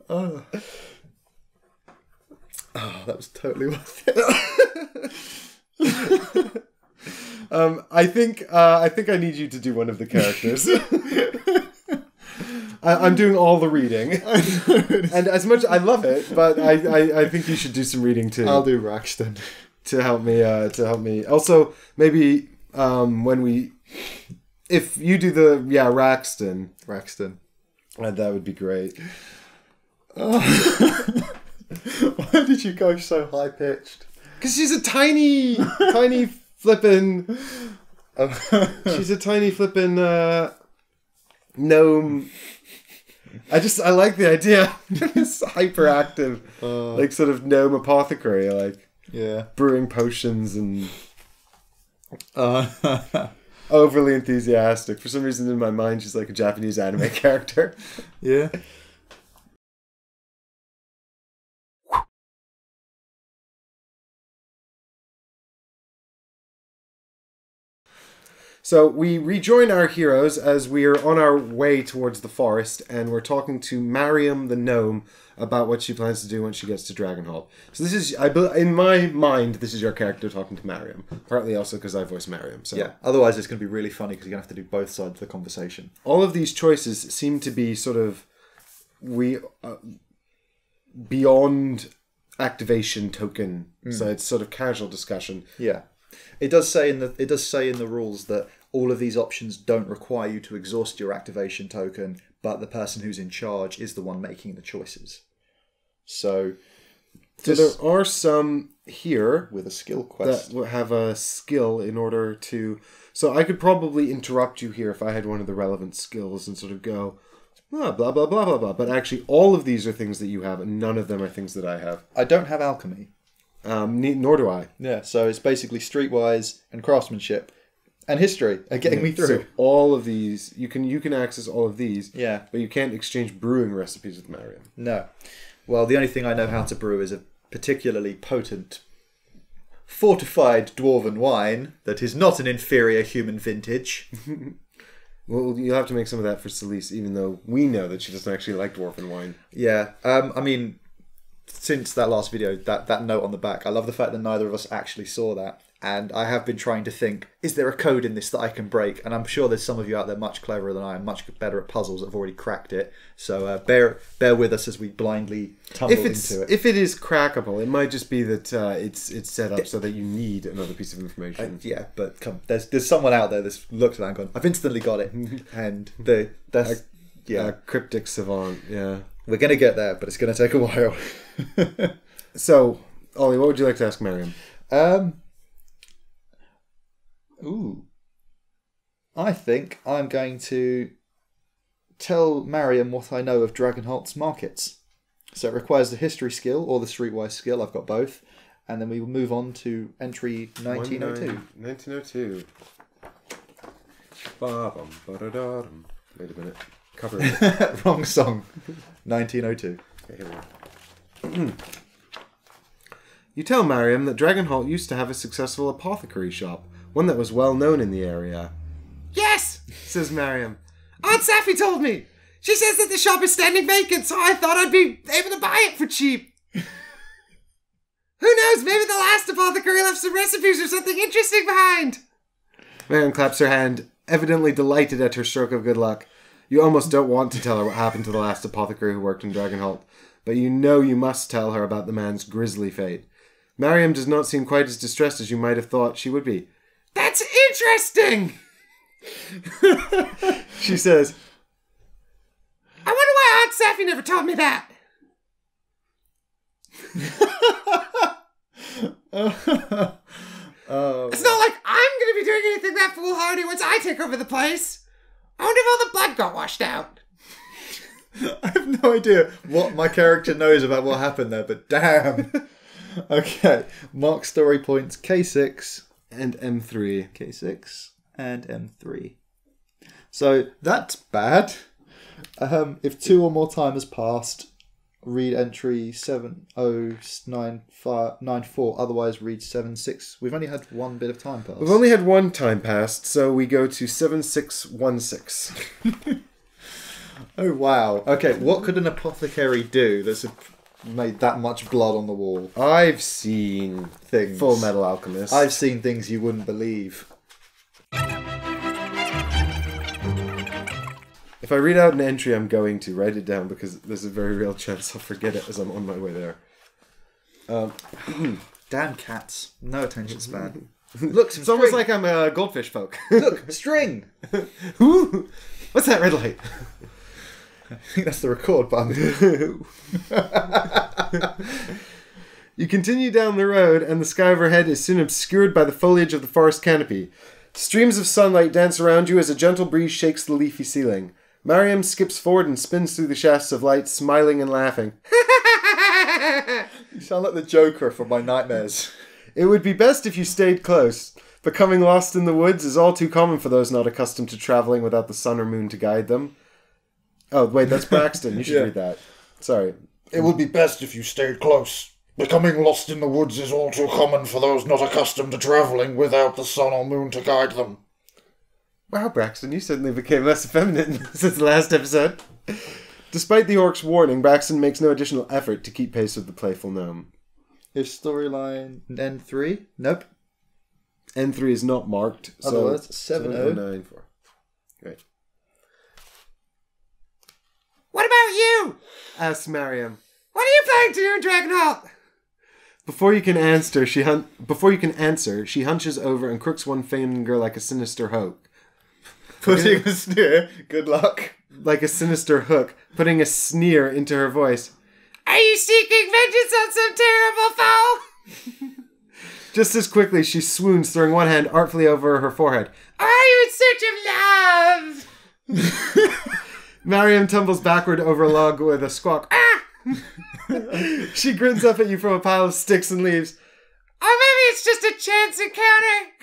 Oh, that was totally worth it. I think I need you to do one of the characters. I'm doing all the reading, and as much I love it, but I think you should do some reading too. I'll do Raxton to help me. Also, maybe if you do the Raxton, that would be great. Why did you go so high pitched? Because she's a tiny flippin'. She's a tiny flippin' gnome. I like the idea. This hyperactive, like sort of gnome apothecary, like brewing potions and overly enthusiastic. For some reason in my mind, she's like a Japanese anime character. Yeah. So we rejoin our heroes as we are on our way towards the forest, and we're talking to Mariam the gnome about what she plans to do when she gets to Dragonholt. So this is, in my mind, this is your character talking to Mariam. Partly also because I voice Mariam. So yeah, otherwise it's going to be really funny because you're going to have to do both sides of the conversation. All of these choices seem to be sort of beyond activation token. So it's sort of casual discussion. Yeah. It does say in the rules that all of these options don't require you to exhaust your activation token, but the person who's in charge is the one making the choices. So there are some here with a skill quest that have a skill in order to. So I could probably interrupt you here if I had one of the relevant skills and sort of go, blah blah blah blah blah blah. But actually, all of these are things that you have, and none of them are things that I have. I don't have alchemy. Nor do I. Yeah, so it's basically streetwise and craftsmanship and history are getting me through. So all of these, you can access all of these. Yeah. But you can't exchange brewing recipes with Mariam. No. Well, the only thing I know how to brew is a particularly potent fortified dwarven wine that is not an inferior human vintage. Well, you'll have to make some of that for Celise, even though we know that she doesn't actually like dwarven wine. Yeah. I mean, since that last video, that note on the back, I love the fact that neither of us actually saw that. And I have been trying to think, is there a code in this that I can break? And I'm sure there's some of you out there much cleverer than I am, much better at puzzles that have already cracked it. So bear with us as we blindly tumble into it. If it is crackable, it might just be that it's set up so that you need another piece of information. Yeah, but come, there's someone out there that's looked at that and gone, I've instantly got it. And that's a cryptic savant, yeah. We're going to get there, but it's going to take a while. So, Ollie, what would you like to ask Mariam? I think I'm going to tell Mariam what I know of Dragonholt's markets. So it requires the history skill or the streetwise skill. I've got both. And then we will move on to entry 1902. 1902. Wait a minute. Cover it. Wrong song. 1902. Okay, here we go. You tell Mariam that Dragonholt used to have a successful apothecary shop, one that was well known in the area. Yes, says Mariam. Aunt Safi told me. She says that the shop is standing vacant, so I thought I'd be able to buy it for cheap. Who knows, maybe the last apothecary left some recipes or something interesting behind. Mariam claps her hand, evidently delighted at her stroke of good luck. You almost don't want to tell her what happened to the last apothecary who worked in Dragonholt, but you know you must tell her about the man's grisly fate. Mariam does not seem quite as distressed as you might have thought she would be. That's interesting! She says, I wonder why Aunt Safi never told me that. It's not like I'm going to be doing anything that foolhardy once I take over the place. I wonder if all the blood got washed out. I have no idea what my character knows about what happened there, but damn. Okay, mark story points K6 and M3. K6 and M3. So that's bad. If 2 or more time has passed, read entry 7094, otherwise read 76. We've only had one bit of time pass. We've only had one time passed, so we go to 7616. Oh, wow. Okay, what could an apothecary do that's made that much blood on the wall? I've seen Things. Full Metal Alchemist. I've seen things you wouldn't believe. If I read out an entry I'm going to, write it down because there's a very real chance I'll forget it as I'm on my way there. Damn cats. No attention span. Look, It's almost like I'm a goldfish folk. Look, string! Ooh, what's that red light? I think that's the record button. You continue down the road, and the sky overhead is soon obscured by the foliage of the forest canopy. Streams of sunlight dance around you as a gentle breeze shakes the leafy ceiling. Mariam skips forward and spins through the shafts of light, smiling and laughing. You sound like the Joker from my nightmares. It would be best if you stayed close. Becoming lost in the woods is all too common for those not accustomed to travelling without the sun or moon to guide them. Oh, wait, that's Braxton. You should read that. Sorry. It would be best if you stayed close. Becoming lost in the woods is all too common for those not accustomed to travelling without the sun or moon to guide them. Wow, Braxton, you suddenly became less effeminate since the last episode. Despite the orc's warning, Braxton makes no additional effort to keep pace with the playful gnome. Is storyline N3? Nope. N3 is not marked. Otherwise, so 7094. Great. What about you? Asks Mariam. What are you planning to do in Dragonholt? Before you can answer, she hunches over and crooks one finger like a sinister hook. Putting a sneer. Good luck. Like a sinister hook, putting a sneer into her voice. Are you seeking vengeance on some terrible foe? Just as quickly, she swoons, throwing one hand artfully over her forehead. Are you in search of love? Mariam tumbles backward over a log with a squawk. Ah! She grins up at you from a pile of sticks and leaves. Or maybe it's just a chance encounter.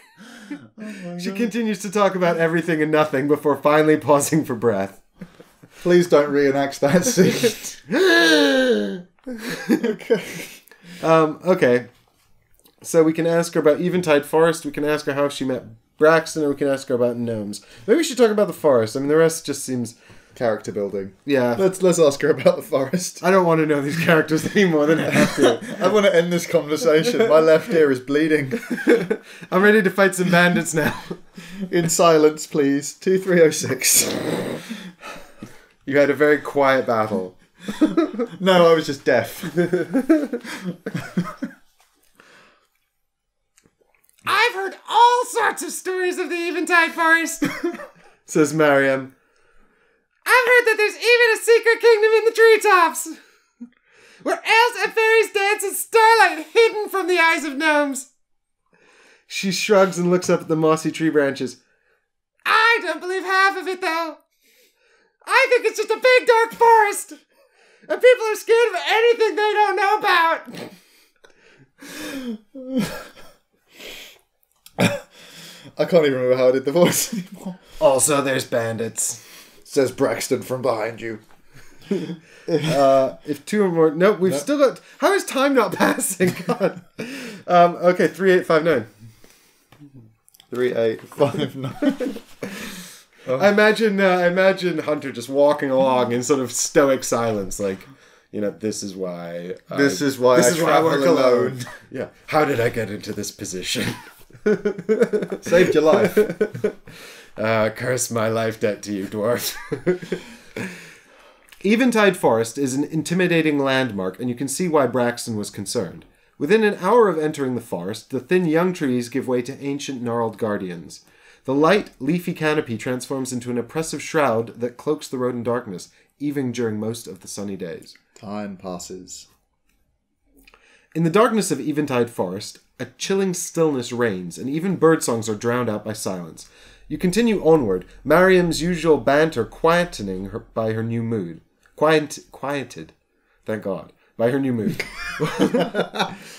She continues to talk about everything and nothing before finally pausing for breath. Please don't reenact that scene. Okay. Okay. So we can ask her about Eventide Forest, we can ask her how she met Braxton, or we can ask her about gnomes. Maybe we should talk about the forest. I mean, the rest just seems... Character building. Yeah. Let's ask her about the forest. I don't want to know these characters any more than I have to. I want to end this conversation. My left ear is bleeding. I'm ready to fight some bandits now. In silence, please. 2306. You had a very quiet battle. No, I was just deaf. I've heard all sorts of stories of the Eventide Forest, says Mariam. I've heard that there's even a secret kingdom in the treetops, where elves and fairies dance in starlight hidden from the eyes of gnomes. She shrugs and looks up at the mossy tree branches. I don't believe half of it, though. I think it's just a big dark forest, and people are scared of anything they don't know about. I can't even remember how I did the voice anymore. Also, there's bandits. Says Braxton from behind you. If two or more... Nope, we've still got... How is time not passing? God. Okay, 3859. 3859. I imagine Hunter just walking along in sort of stoic silence, like, you know, this is why I work alone. Yeah. How did I get into this position? Saved your life. Curse my life debt to you, dwarf. Eventide Forest is an intimidating landmark, and you can see why Braxton was concerned. Within an hour of entering the forest, the thin young trees give way to ancient gnarled guardians. The light, leafy canopy transforms into an oppressive shroud that cloaks the road in darkness, even during most of the sunny days. Time passes. In the darkness of Eventide Forest, a chilling stillness reigns, and even birdsongs are drowned out by silence. You continue onward, Mariam's usual banter quietening her by her new mood. Quieted, thank God, by her new mood.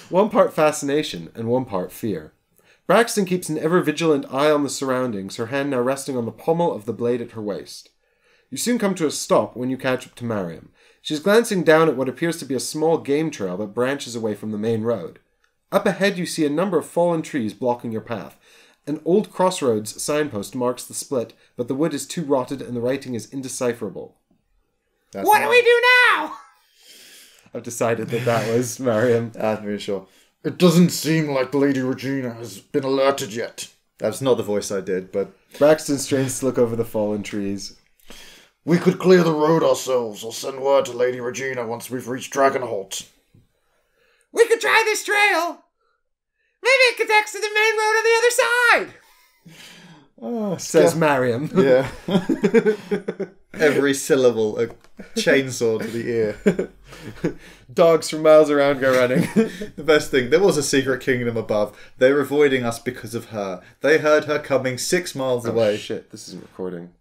One part fascination and one part fear. Braxton keeps an ever-vigilant eye on the surroundings, her hand now resting on the pommel of the blade at her waist. You soon come to a stop when you catch up to Mariam. She's glancing down at what appears to be a small game trail that branches away from the main road. Up ahead you see a number of fallen trees blocking your path. An old crossroads signpost marks the split, but the wood is too rotted and the writing is indecipherable. What do we do now? I've decided that was Mariam. I'm really sure. It doesn't seem like Lady Regina has been alerted yet. That's not the voice I did, but... Braxton strains to look over the fallen trees. We could clear the road ourselves or send word to Lady Regina once we've reached Dragonholt. We could try this trail. Maybe it connects to the main road on the other side. Oh, Says Mariam. Yeah. Every syllable a chainsaw to the ear. Dogs from miles around go running. The best thing, there was a secret kingdom above. They were avoiding us because of her. They heard her coming 6 miles away. Shit, this isn't recording.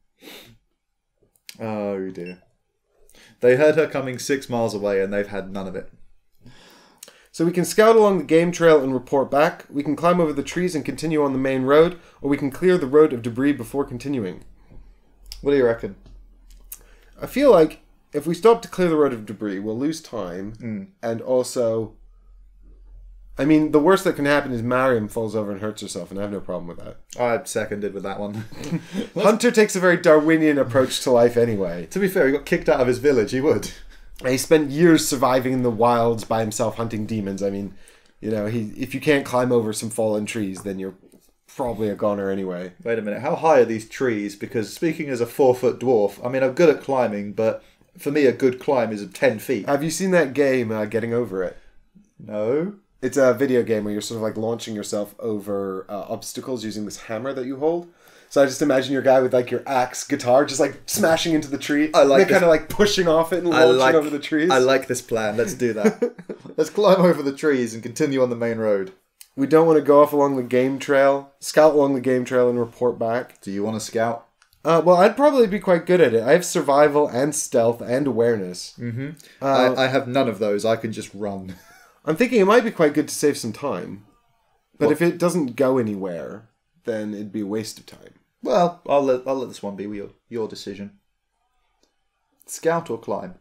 Oh dear. They heard her coming 6 miles away and they've had none of it. So we can scout along the game trail and report back. We can climb over the trees and continue on the main road, or we can clear the road of debris before continuing. What do you reckon? I feel like if we stop to clear the road of debris, we'll lose time, and also... I mean, the worst that can happen is Mariam falls over and hurts herself, and I have no problem with that. I seconded with that one. Hunter takes a very Darwinian approach to life anyway. To be fair, he got kicked out of his village, he would. He spent years surviving in the wilds by himself hunting demons. I mean, you know, if you can't climb over some fallen trees, then you're probably a goner anyway. Wait a minute, how high are these trees? Because speaking as a 4-foot dwarf, I mean, I'm good at climbing, but for me a good climb is 10 feet. Have you seen that game, Getting Over It? No. It's a video game where you're sort of like launching yourself over obstacles using this hammer that you hold. So I just imagine your guy with like your axe guitar just like smashing into the tree. I like and kind of like pushing off it and launching over the trees. I like this plan. Let's do that. Let's climb over the trees and continue on the main road. We don't want to go off along the game trail, scout along the game trail and report back. Do you want to scout? Well, I'd probably be quite good at it. I have survival and stealth and awareness. Mm-hmm. I have none of those. I can just run. I'm thinking it might be quite good to save some time. But if it doesn't go anywhere, then it'd be a waste of time. Well, I'll let this one be your decision. Scout or climb?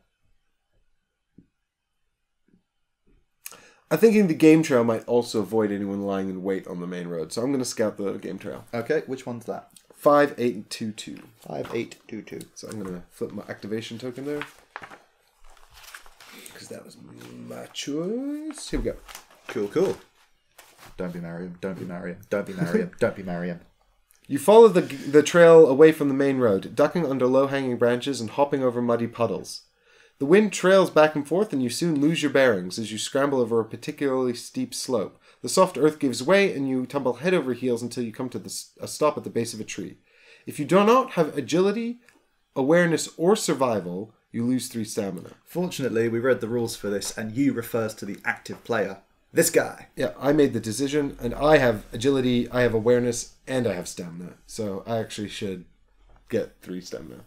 I'm thinking the game trail might also avoid anyone lying in wait on the main road, so I'm going to scout the game trail. Okay, which one's that? 5822. 5822. So I'm going to flip my activation token there. Because that was my choice. Here we go. Cool. Don't be Mariam. Don't be Mariam. Don't be Mariam. Don't be Mariam. You follow the trail away from the main road, ducking under low-hanging branches and hopping over muddy puddles. The wind trails back and forth, and you soon lose your bearings as you scramble over a particularly steep slope. The soft earth gives way, and you tumble head over heels until you come to a stop at the base of a tree. If you do not have agility, awareness, or survival, you lose 3 stamina. Fortunately, we read the rules for this, and you refers to the active player. This guy. Yeah, I made the decision, and I have agility, I have awareness, and I have stamina. So I actually should get 3 stamina.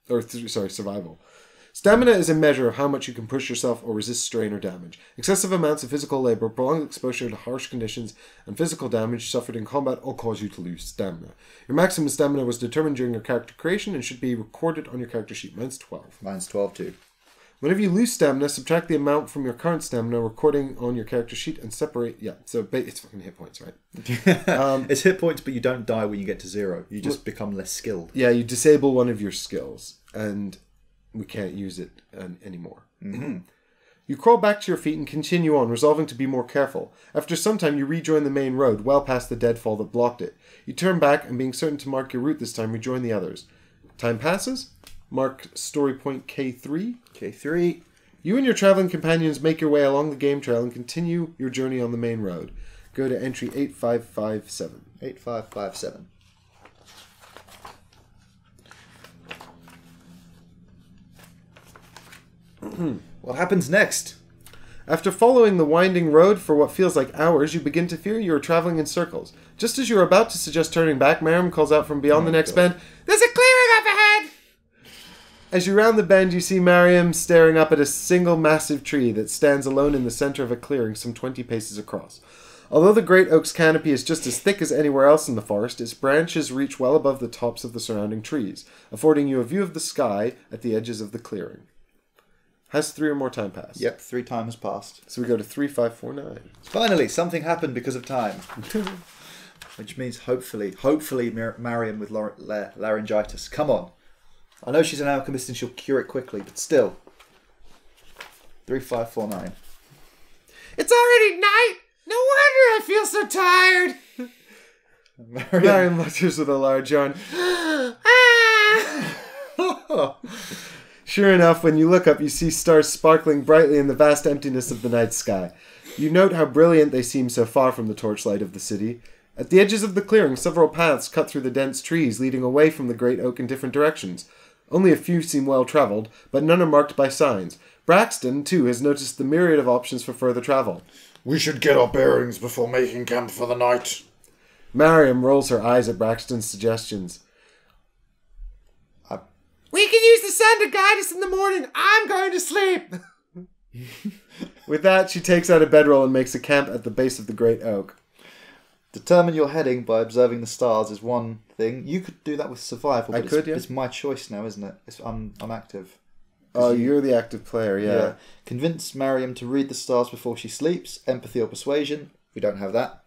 Survival. Stamina is a measure of how much you can push yourself or resist strain or damage. Excessive amounts of physical labor, prolonged exposure to harsh conditions, and physical damage suffered in combat all cause you to lose stamina. Your maximum stamina was determined during your character creation and should be recorded on your character sheet. Mine's 12. Mine's 12 too. Whenever you lose stamina, subtract the amount from your current stamina recording on your character sheet and separate... Yeah, so it's fucking hit points, right? It's hit points, but you don't die when you get to 0. You just become less skilled. Yeah, you disable one of your skills, and we can't use it anymore. Mm-hmm. You crawl back to your feet and continue on, resolving to be more careful. After some time, you rejoin the main road, well past the deadfall that blocked it. You turn back, and being certain to mark your route this time, rejoin the others. Time passes. Mark story point K3. K3. You and your traveling companions make your way along the game trail and continue your journey on the main road. Go to entry 8557. 8557. What happens next? After following the winding road for what feels like hours, you begin to fear you are traveling in circles. Just as you are about to suggest turning back, Mariam calls out from beyond the next bend, "There's a clearing up ahead!" As you round the bend, you see Mariam staring up at a single massive tree that stands alone in the center of a clearing some 20 paces across. Although the great oak's canopy is just as thick as anywhere else in the forest, its branches reach well above the tops of the surrounding trees, affording you a view of the sky at the edges of the clearing. Has 3 or more time passed? Yep, 3 times passed. So we go to 3549. Finally, something happened because of time. Which means hopefully Mariam with laryngitis. Come on. I know she's an alchemist and she'll cure it quickly, but still. 3549. It's already night! No wonder I feel so tired! Mariam mutters with a large yawn. Sure enough, when you look up, you see stars sparkling brightly in the vast emptiness of the night sky. You note how brilliant they seem so far from the torchlight of the city. At the edges of the clearing, several paths cut through the dense trees, leading away from the great oak in different directions. Only a few seem well-travelled, but none are marked by signs. Braxton, too, has noticed the myriad of options for further travel. We should get our bearings before making camp for the night. Mariam rolls her eyes at Braxton's suggestions. We can use the sun to guide us in the morning. I'm going to sleep. With that, she takes out a bedroll and makes a camp at the base of the great oak. Determine your heading by observing the stars is one thing. You could do that with survival. But it's my choice now, isn't it? I'm active. Oh, you're the active player, yeah. Convince Mariam to read the stars before she sleeps. Empathy or persuasion. We don't have that.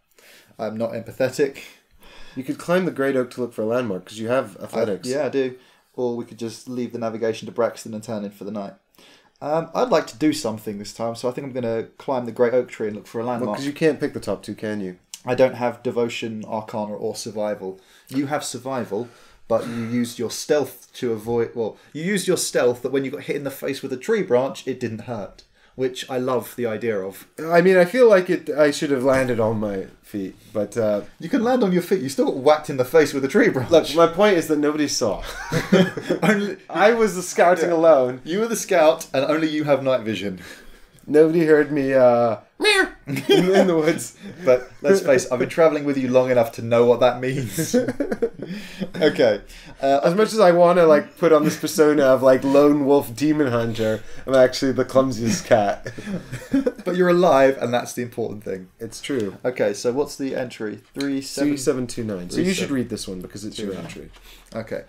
I'm not empathetic. You could climb the great oak to look for a landmark because you have athletics. I do. Or we could just leave the navigation to Braxton and turn in for the night. I'd like to do something this time, so I think I'm going to climb the great oak tree and look for a landmark. Because you can't pick the top two, can you? I don't have devotion, arcana, or survival. You have survival, but you used your stealth to avoid... Well, you used your stealth that when you got hit in the face with a tree branch, it didn't hurt. Which I love the idea of. I mean, I feel like I should have landed on my feet, but... You can land on your feet. You still got whacked in the face with a tree branch. Look, my point is that nobody saw. I was the scouting alone. You were the scout, and only you have night vision. Nobody heard me in the woods. But let's face it, I've been travelling with you long enough to know what that means. Okay. As much as I want to put on this persona of lone wolf demon hunter, I'm actually the clumsiest cat. But you're alive, and that's the important thing. It's true. Okay, so what's the entry? 3729. So you should read this one because it's your entry. Okay.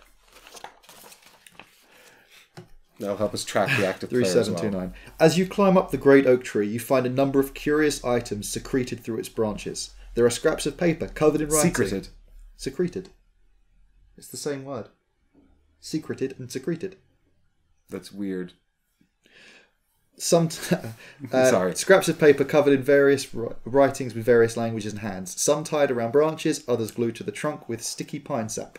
That'll help us track the active player as well. 3729. As you climb up the great oak tree, you find a number of curious items secreted through its branches. There are scraps of paper covered in writing. Secreted. Secreted. It's the same word. Secreted and secreted. That's weird. Some Sorry. Scraps of paper covered in various writings with various languages and hands. Some tied around branches, others glued to the trunk with sticky pine sap.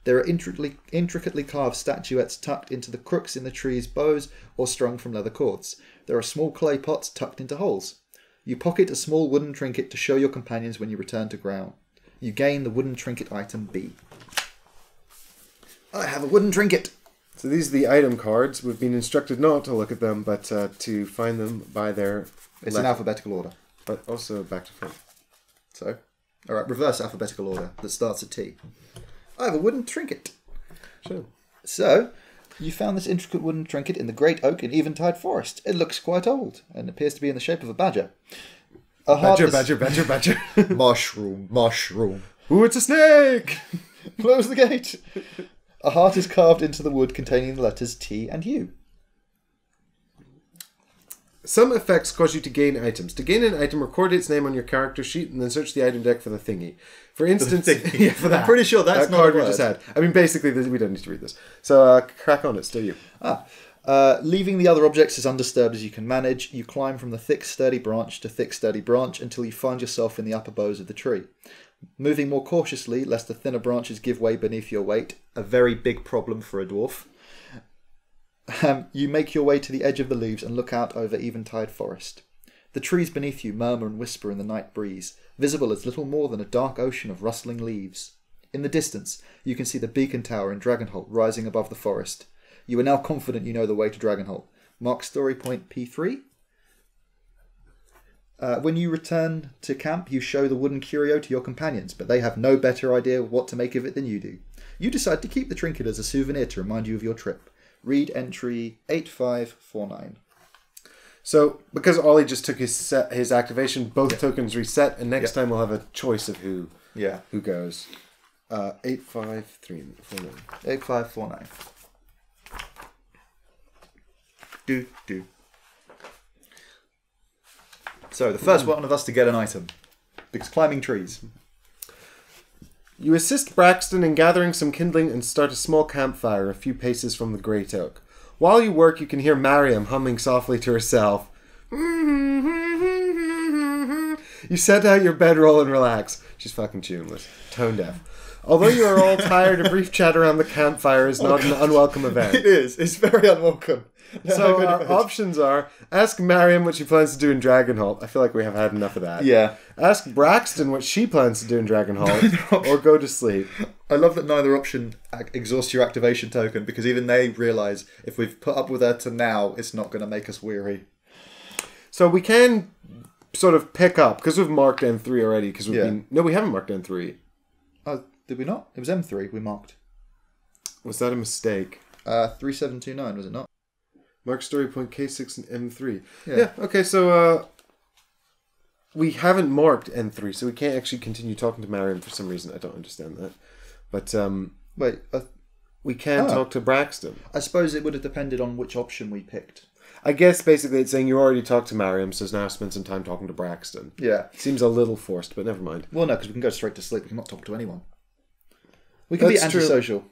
There are intricately carved statuettes tucked into the crooks in the tree's bows or strung from leather cords. There are small clay pots tucked into holes. You pocket a small wooden trinket to show your companions when you return to ground. You gain the wooden trinket item B. I have a wooden trinket. So these are the item cards. We've been instructed not to look at them, but to find them by their... It's in alphabetical order. But also back to front. So, alright, reverse alphabetical order that starts at T. I have a wooden trinket. Sure. So, you found this intricate wooden trinket in the great oak in Eventide Forest. It looks quite old and appears to be in the shape of a badger. Badger. Mushroom. Ooh, it's a snake! Close the gate. A heart is carved into the wood containing the letters T and U. Some effects cause you to gain items. To gain an item, record its name on your character sheet and then search the item deck for the thingy. For instance, for that. I'm pretty sure that's not card a we word. just had. I mean, basically, we don't need to read this. So, crack on, it's still you. Leaving the other objects as undisturbed as you can manage, you climb from the thick, sturdy branch to thick, sturdy branch until you find yourself in the upper boughs of the tree. Moving more cautiously, lest the thinner branches give way beneath your weight, a very big problem for a dwarf, you make your way to the edge of the leaves and look out over Eventide Forest. The trees beneath you murmur and whisper in the night breeze, visible as little more than a dark ocean of rustling leaves. In the distance, you can see the beacon tower in Dragonholt rising above the forest. You are now confident you know the way to Dragonholt. Mark story point P3. When you return to camp, you show the wooden curio to your companions, but they have no better idea what to make of it than you do. You decide to keep the trinket as a souvenir to remind you of your trip. Read entry 8549. So, because Ollie just took his activation, both tokens reset, and next time we'll have a choice of who goes. 8549. 8549. Do. So, the first one of us to get an item. Because climbing trees. You assist Braxton in gathering some kindling and start a small campfire a few paces from the great oak. While you work, you can hear Mariam humming softly to herself. You set out your bedroll and relax. She's fucking tuneless. Tone deaf. Although you are all tired, a brief chat around the campfire is not an unwelcome event. It is. It's very unwelcome. So our options are, ask Mariam what she plans to do in Dragonholt. I feel like we have had enough of that. Yeah. Ask Braxton what she plans to do in Dragonholt, or go to sleep. I love that neither option exhausts your activation token, because even they realise if we've put up with her to now, it's not going to make us weary. So we can sort of pick up, because we've marked N3 already, because we've been... No, we haven't marked N3. Oh, did we not? It was M3 we marked. Was that a mistake? 3729, was it not? Mark story point K6 and M3. Yeah, okay, so we haven't marked N3, so we can't actually continue talking to Mariam for some reason. I don't understand that. But wait, we can talk to Braxton. I suppose it would have depended on which option we picked. I guess basically it's saying you already talked to Mariam, so now spend some time talking to Braxton. Yeah. Seems a little forced, but never mind. Well, no, because we can go straight to sleep. We can not talk to anyone. We can be antisocial. True.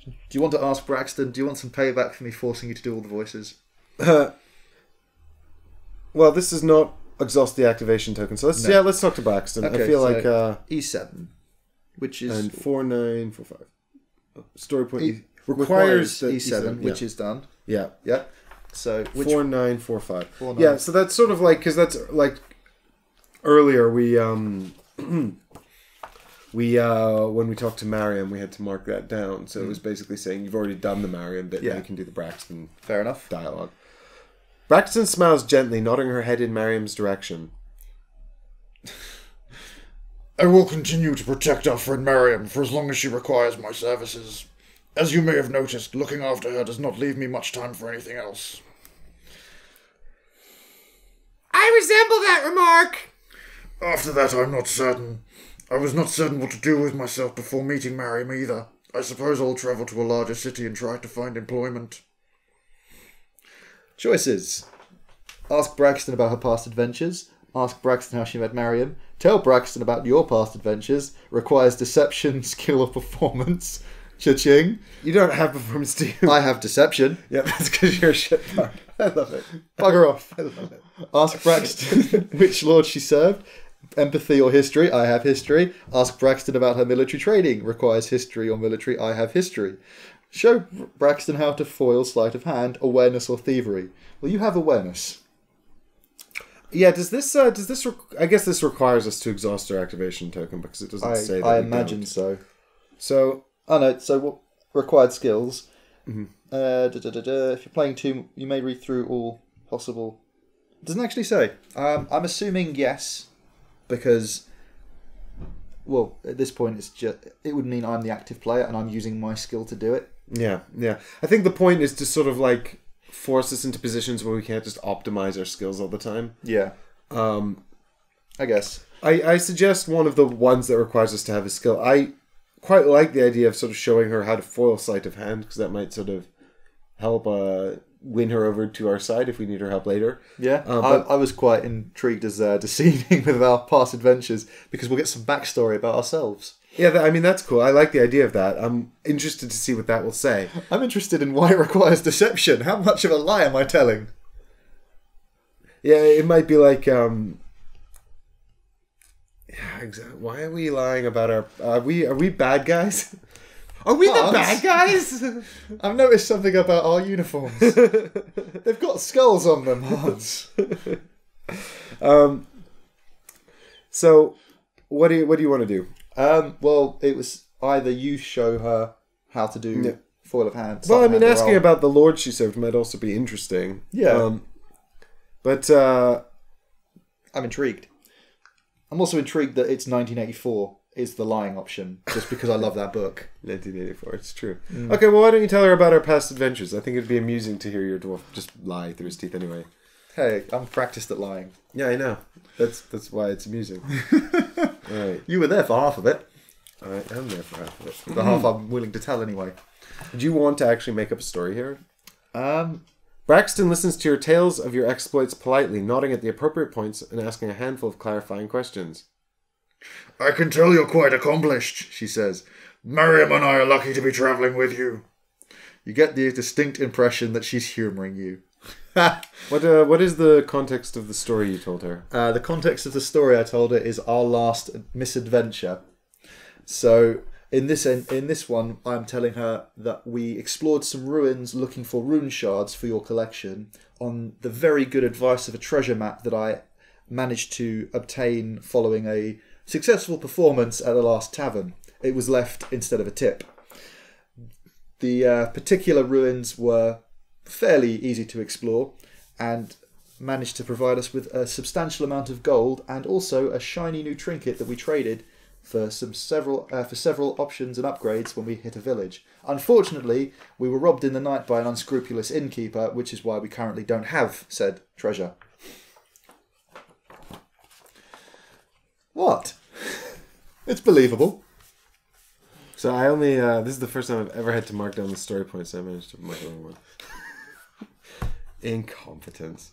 Do you want to ask Braxton, do you want some payback for me forcing you to do all the voices? Well, this is not exhaust the activation token, so let's talk to Braxton. Okay, I feel like E7, which is... And 4945. Story point requires E7, which is done. Yeah. Yeah. So 4945. Yeah, so that's sort of like, because that's like earlier we when we talked to Mariam, we had to mark that down. So it was basically saying you've already done the Mariam bit, now you can do the Braxton. Fair enough. Dialogue. Braxton smiles gently, nodding her head in Mariam's direction. I will continue to protect our friend Mariam for as long as she requires my services. As you may have noticed, looking after her does not leave me much time for anything else. I resemble that remark! After that, I'm not certain. I was not certain what to do with myself before meeting Mariam either. I suppose I'll travel to a larger city and try to find employment. Choices. Ask Braxton about her past adventures. Ask Braxton how she met Mariam. Tell Braxton about your past adventures. Requires deception, skill, or performance. Cha-ching. You don't have performance, do you? I have deception. Yep, that's because you're a shitbag. I love it. Bugger off. I love it. Ask Braxton which lord she served. Empathy or history. I have history. Ask Braxton about her military training. Requires history or military. I have history. Show Braxton how to foil sleight of hand, awareness, or thievery. Well, you have awareness. Yeah, does this I guess this requires us to exhaust our activation token because it doesn't say that. I imagine so. So... Oh no, so what required skills. Mm-hmm. If you're playing two, you may read through all possible... It doesn't actually say. I'm assuming yes, because... Well, at this point, it would mean I'm the active player and I'm using my skill to do it. Yeah. I think the point is to sort of like force us into positions where we can't just optimize our skills all the time. Yeah. I guess. I suggest one of the ones that requires us to have a skill. I quite like the idea of sort of showing her how to foil sleight of hand because that might sort of help win her over to our side if we need her help later. Yeah, but I was quite intrigued as deceiving with our past adventures because we'll get some backstory about ourselves. Yeah, I mean, that's cool. I like the idea of that. I'm interested to see what that will say. I'm interested in why it requires deception. How much of a lie am I telling? Yeah, it might be like... Yeah, exactly. Why are we lying about our... Are we bad guys? Are we the bad guys? I've noticed something about our uniforms. They've got skulls on them, Hans. So, what do you want to do? Well, it was either you show her how to do foil of hand. Well, I mean, asking about the lord she served might also be interesting. Yeah. But I'm intrigued. I'm also intrigued that it's 1984 is the lying option, just because I love that book. 1984, it's true. Okay, well, why don't you tell her about our past adventures? I think it'd be amusing to hear your dwarf just lie through his teeth anyway. Hey, I'm practiced at lying. Yeah, I know. That's why it's amusing. Right. You were there for half of it. I am there for half of it. The half I'm willing to tell anyway. Do you want to actually make up a story here? Braxton listens to your tales of your exploits politely, nodding at the appropriate points and asking a handful of clarifying questions. I can tell you're quite accomplished, she says. Mariam and I are lucky to be travelling with you. You get the distinct impression that she's humouring you. What is the context of the story you told her? The context of the story I told her is our last misadventure. So in this one, I'm telling her that we explored some ruins looking for rune shards for your collection on the very good advice of a treasure map that I managed to obtain following a successful performance at the last tavern. It was left instead of a tip. The particular ruins were fairly easy to explore and managed to provide us with a substantial amount of gold and also a shiny new trinket that we traded for several options and upgrades when we hit a village. Unfortunately, we were robbed in the night by an unscrupulous innkeeper, which is why we currently don't have said treasure. What? It's believable. So I only, this is the first time I've ever had to mark down the story points, so I managed to mark the wrong one. Incompetence.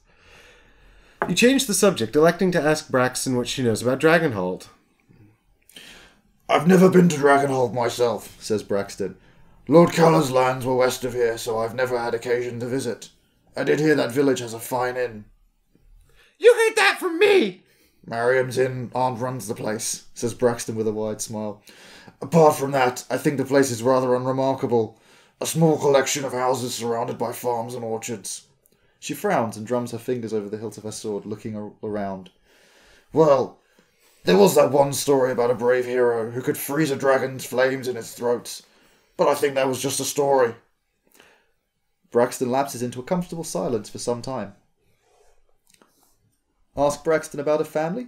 You changed the subject, electing to ask Braxton what she knows about Dragonholt. I've never been to Dragonholt myself, says Braxton. Lord Caller's lands were west of here, so I've never had occasion to visit. I did hear that village has a fine inn. You heard that from me! Mariam's inn aunt runs the place, says Braxton with a wide smile. Apart from that, I think the place is rather unremarkable. A small collection of houses surrounded by farms and orchards. She frowns and drums her fingers over the hilt of her sword, looking around. Well, there was that one story about a brave hero who could freeze a dragon's flames in its throat, but I think that was just a story. Braxton lapses into a comfortable silence for some time. Ask Braxton about her family.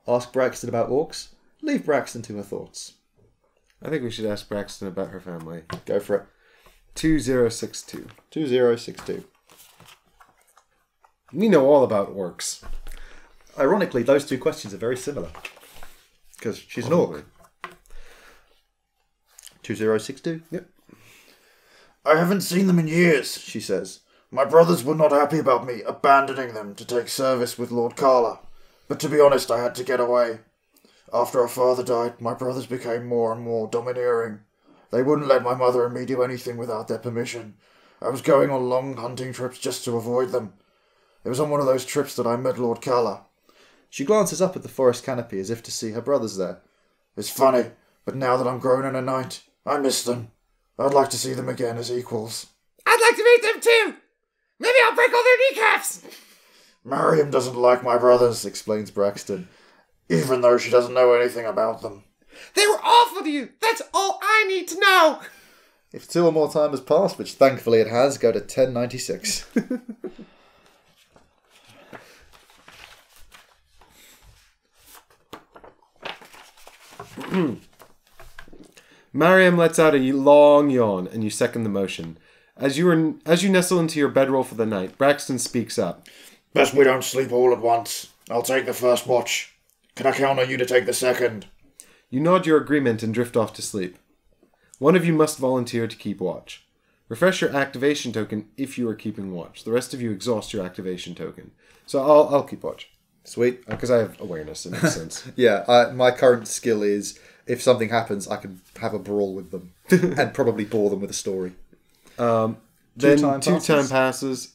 Ask Braxton about orcs. Leave Braxton to her thoughts. I think we should ask Braxton about her family. Go for it. 2062. 2062. We know all about orcs. Ironically, those two questions are very similar. Because she's an orc. 2062? Yep. I haven't seen them in years, she says. My brothers were not happy about me abandoning them to take service with Lord Carla. But to be honest, I had to get away. After our father died, my brothers became more and more domineering. They wouldn't let my mother and me do anything without their permission. I was going on long hunting trips just to avoid them. It was on one of those trips that I met Lord Carla. She glances up at the forest canopy as if to see her brothers there. It's funny, but now that I'm grown in a knight, I miss them. I'd like to see them again as equals. I'd like to meet them too! Maybe I'll break all their kneecaps! Mariam doesn't like my brothers, explains Braxton, even though she doesn't know anything about them. They were awful to you! That's all I need to know! If 2 or more time has passed, which thankfully it has, go to 1096. Mariam lets out a long yawn, and you second the motion. As you nestle into your bedroll for the night, Braxton speaks up. Best we don't sleep all at once. I'll take the first watch. Can I count on you to take the second? You nod your agreement and drift off to sleep. One of you must volunteer to keep watch. Refresh your activation token if you are keeping watch. The rest of you exhaust your activation token. So I'll keep watch. Sweet. Because I have awareness in that sense. Yeah, my current skill is, if something happens, I can have a brawl with them. And probably bore them with a story. Then two time passes,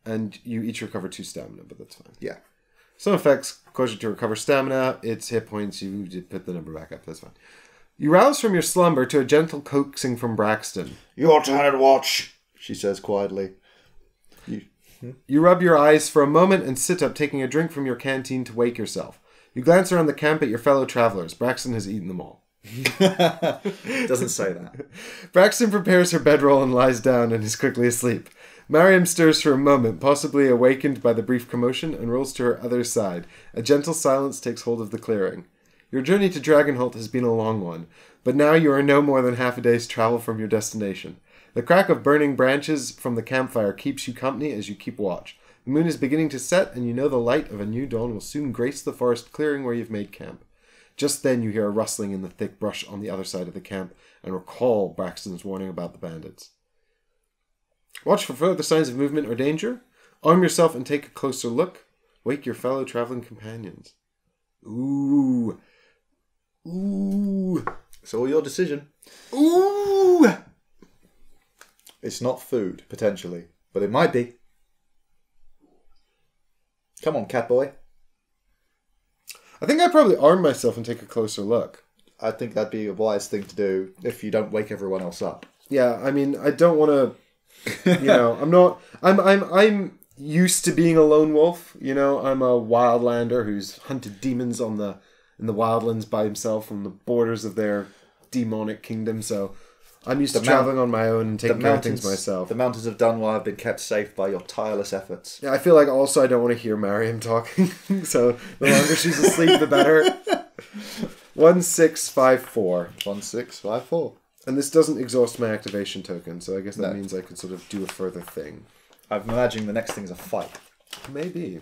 and you each recover 2 stamina, but that's fine. Yeah. Some effects cause you to recover stamina. It's hit points. You put the number back up. That's fine. You rouse from your slumber to a gentle coaxing from Braxton. Your turn at watch, she says quietly. You rub your eyes for a moment and sit up, taking a drink from your canteen to wake yourself. You glance around the camp at your fellow travelers. Braxton has eaten them all. Doesn't say that. Braxton prepares her bedroll and lies down and is quickly asleep. Mariam stirs for a moment, possibly awakened by the brief commotion, and rolls to her other side. A gentle silence takes hold of the clearing. Your journey to Dragonholt has been a long one, but now you are no more than half a day's travel from your destination. The crack of burning branches from the campfire keeps you company as you keep watch. The moon is beginning to set, and you know the light of a new dawn will soon grace the forest clearing where you've made camp. Just then you hear a rustling in the thick brush on the other side of the camp, and recall Braxton's warning about the bandits. Watch for further signs of movement or danger. Arm yourself and take a closer look. Wake your fellow traveling companions. Ooh. Ooh. It's all your decision. Ooh. It's not food, potentially, but it might be. Come on, cat boy. I think I'd probably arm myself and take a closer look. I think that'd be a wise thing to do if you don't wake everyone else up. Yeah, I mean, I don't want to, I'm used to being a lone wolf, I'm a wildlander who's hunted demons in the wildlands by himself on the borders of their demonic kingdom, so I'm used to traveling on my own and taking care of things myself. The mountains of Dunwire have been kept safe by your tireless efforts. Yeah, I feel like also I don't want to hear Mariam talking, so the longer she's asleep, the better. 1654. 1654. And this doesn't exhaust my activation token, so I guess that means I could sort of do a further thing. I'm imagining the next thing is a fight. Maybe.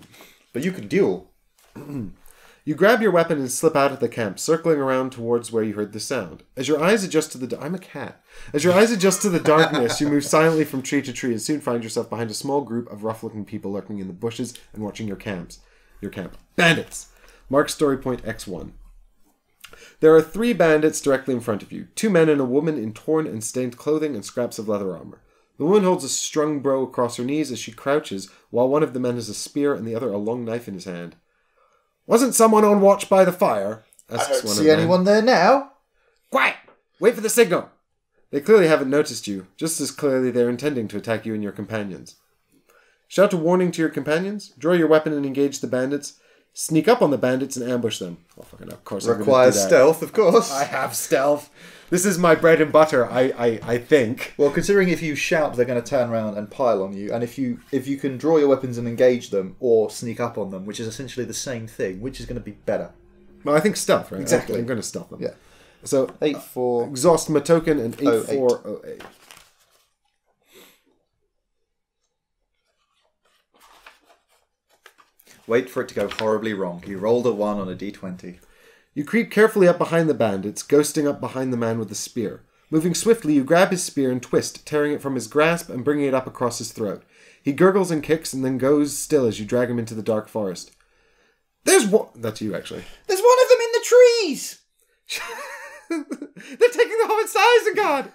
But you can duel. You grab your weapon and slip out of the camp, circling around towards where you heard the sound. As your eyes adjust to the... I'm a cat. As your eyes adjust to the darkness, you move silently from tree to tree and soon find yourself behind a small group of rough-looking people lurking in the bushes and watching your camp. Bandits! Mark story point X1. There are 3 bandits directly in front of you. 2 men and a woman in torn and stained clothing and scraps of leather armor. The woman holds a strung bow across her knees as she crouches, while one of the men has a spear and the other a long knife in his hand. "Wasn't someone on watch by the fire?" asks I don't one see of the men. anyone there now. "Quiet! Wait for the signal!" They clearly haven't noticed you. Just as clearly they're intending to attack you and your companions. Shout a warning to your companions. Draw your weapon and engage the bandits. Sneak up on the bandits and ambush them. Oh, fucking of course. Requires stealth, of course. I have stealth. This is my bread and butter, I think. Well, considering if you shout, they're going to turn around and pile on you, and if you can draw your weapons and engage them, or sneak up on them, which is essentially the same thing, which is going to be better. Well, I think stealth, right? Exactly. I'm going to stealth them. Yeah. So 84. Exhaust my token and 8408. Wait for it to go horribly wrong. You rolled a 1 on a d20. You creep carefully up behind the bandits, ghosting up behind the man with the spear. Moving swiftly, you grab his spear and twist, tearing it from his grasp and bringing it up across his throat. He gurgles and kicks and then goes still as you drag him into the dark forest. "There's one..." That's you, actually. There's one of them in the trees! "They're taking the Hobbit's Isengard!"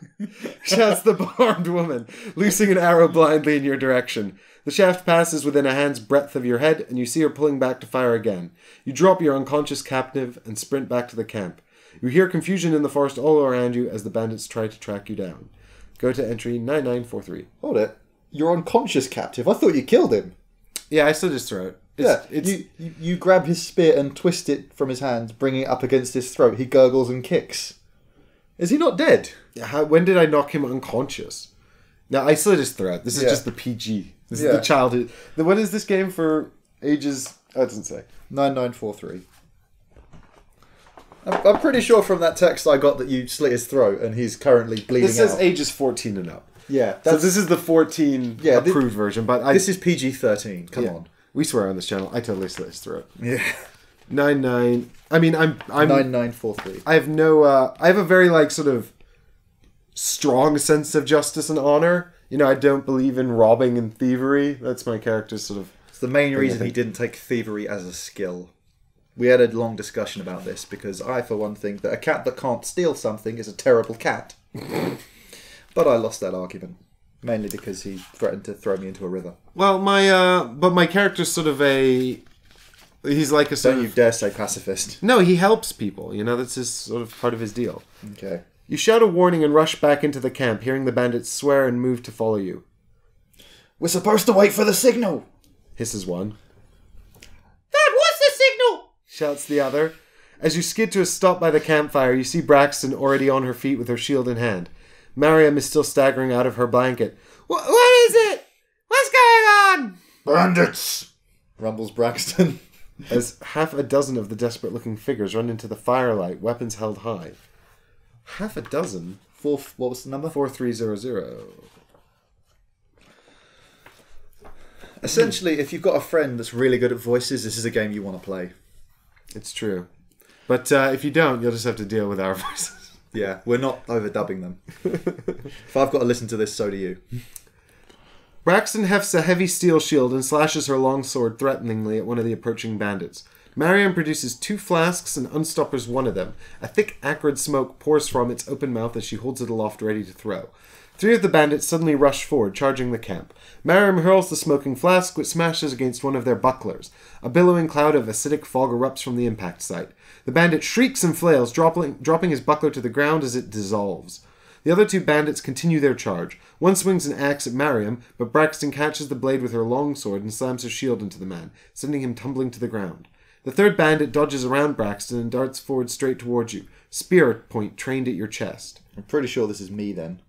shouts the armed woman, loosing an arrow blindly in your direction. The shaft passes within a hand's breadth of your head, and you see her pulling back to fire again. You drop your unconscious captive and sprint back to the camp. You hear confusion in the forest all around you as the bandits try to track you down. Go to entry 9943. Hold it. You're unconscious captive. I thought you killed him. Yeah, I still just throw it. You grab his spear and twist it from his hand, bringing it up against his throat. He gurgles and kicks. Is he not dead? When did I knock him unconscious? No, I still just throw it. This is just the PG. This is the childhood. What is this game for ages? Oh, it doesn't say. 9943. I'm pretty sure from that text I got that you slit his throat and he's currently bleeding out. This says ages 14 and up. Yeah. So this is the 14 approved version. But this is PG-13. Come on. We swear on this channel. I totally slit his throat. Yeah. 99. I mean, I'm 9943. I have no. I have a very sort of strong sense of justice and honor. I don't believe in robbing and thievery. That's my character's sort of. It's the main reason he didn't take thievery as a skill. We had a long discussion about this because I, for one, think that a cat that can't steal something is a terrible cat. But I lost that argument. Mainly because he threatened to throw me into a river. Well, my character's sort of a... He's like a sort Don't you dare say pacifist. No, he helps people. That's his sort of part of his deal. Okay. You shout a warning and rush back into the camp, hearing the bandits swear and move to follow you. "We're supposed to wait for the signal," hisses one. "That was the signal!" shouts the other. As you skid to a stop by the campfire, you see Braxton already on her feet with her shield in hand. Mariam is still staggering out of her blanket. What is it? What's going on? "Bandits!" rumbles Braxton. As half a dozen of the desperate-looking figures run into the firelight, weapons held high. Half a dozen? What was the number? 4300. Essentially, if you've got a friend that's really good at voices, this is a game you want to play. It's true. But if you don't, you'll just have to deal with our voices. Yeah, we're not overdubbing them. If I've got to listen to this, so do you. Braxton hefts a heavy steel shield and slashes her long sword threateningly at one of the approaching bandits. Mariam produces 2 flasks and unstoppers one of them. A thick, acrid smoke pours from its open mouth as she holds it aloft ready to throw. 3 of the bandits suddenly rush forward, charging the camp. Mariam hurls the smoking flask, which smashes against one of their bucklers. A billowing cloud of acidic fog erupts from the impact site. The bandit shrieks and flails, dropping his buckler to the ground as it dissolves. The other 2 bandits continue their charge. One swings an axe at Mariam, but Braxton catches the blade with her longsword and slams her shield into the man, sending him tumbling to the ground. The 3rd bandit dodges around Braxton and darts forward straight towards you, spear point trained at your chest. I'm pretty sure this is me then.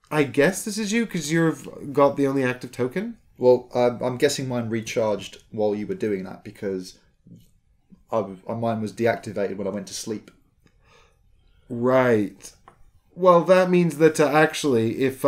I guess this is you, because you've got the only active token? Well, I'm guessing mine recharged while you were doing that, because mine was deactivated when I went to sleep. Right. Well, that means that actually, if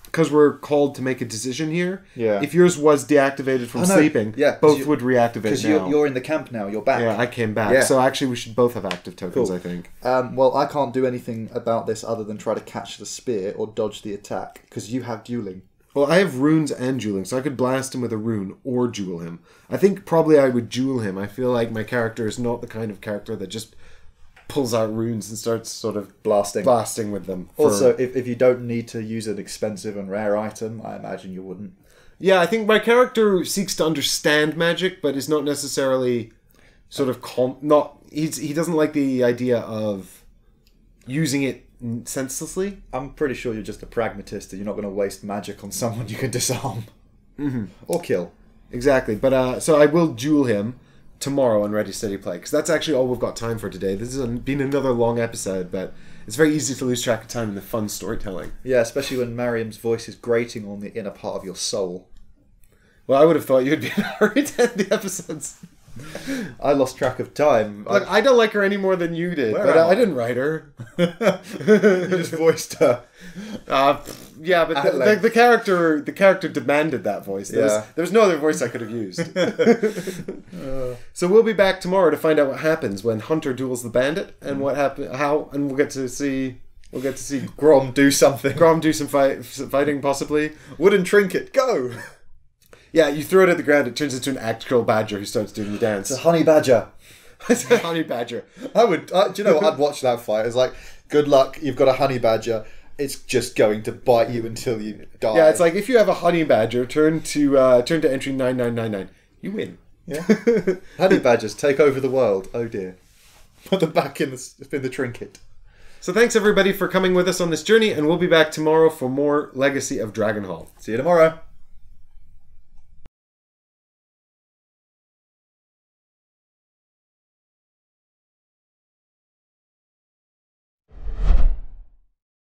because we're called to make a decision here, if yours was deactivated from sleeping, both would reactivate now. Because you're in the camp now, you're back. Yeah, I came back. Yeah. So actually, we should both have active tokens, I think. Well, I can't do anything about this other than try to catch the spear or dodge the attack, because you have dueling. Well, I have runes and dueling, so I could blast him with a rune or duel him. I think probably I would duel him. I feel like my character is not the kind of character that just pulls out runes and starts sort of blasting with them. Also, if you don't need to use an expensive and rare item, I imagine you wouldn't. Yeah, I think my character seeks to understand magic, but is not necessarily sort of he doesn't like the idea of using it senselessly. I'm pretty sure you're just a pragmatist, and you're not going to waste magic on someone you can disarm or kill. Exactly, but so I will duel him tomorrow on Ready Steady Play, because that's actually all we've got time for today. This has been another long episode, but it's very easy to lose track of time in the fun storytelling. Yeah, especially when Mariam's voice is grating on the inner part of your soul. Well, I would have thought you'd be in a hurry to end the episodes. I lost track of time. Look, I don't like her any more than you did, but I didn't write her. You just voiced her. Yeah, but the character demanded that voice. There was no other voice I could have used. So we'll be back tomorrow to find out what happens when Hunter duels the bandit, and and we'll get to see Grom do something. Grom do some fighting, possibly. Wooden trinket, go! Yeah, you throw it at the ground, it turns into an actual badger who starts doing the dance. It's a honey badger. It's a honey badger. I would. Do you know what? I'd watch that fight. It's like, good luck, you've got a honey badger. It's just going to bite you until you die. Yeah, it's like if you have a honey badger, turn to entry 9999. You win. Yeah. Honey badgers take over the world. Oh dear. Put them back in the trinket. So thanks everybody for coming with us on this journey, and we'll be back tomorrow for more Legacy of Dragonholt. See you tomorrow.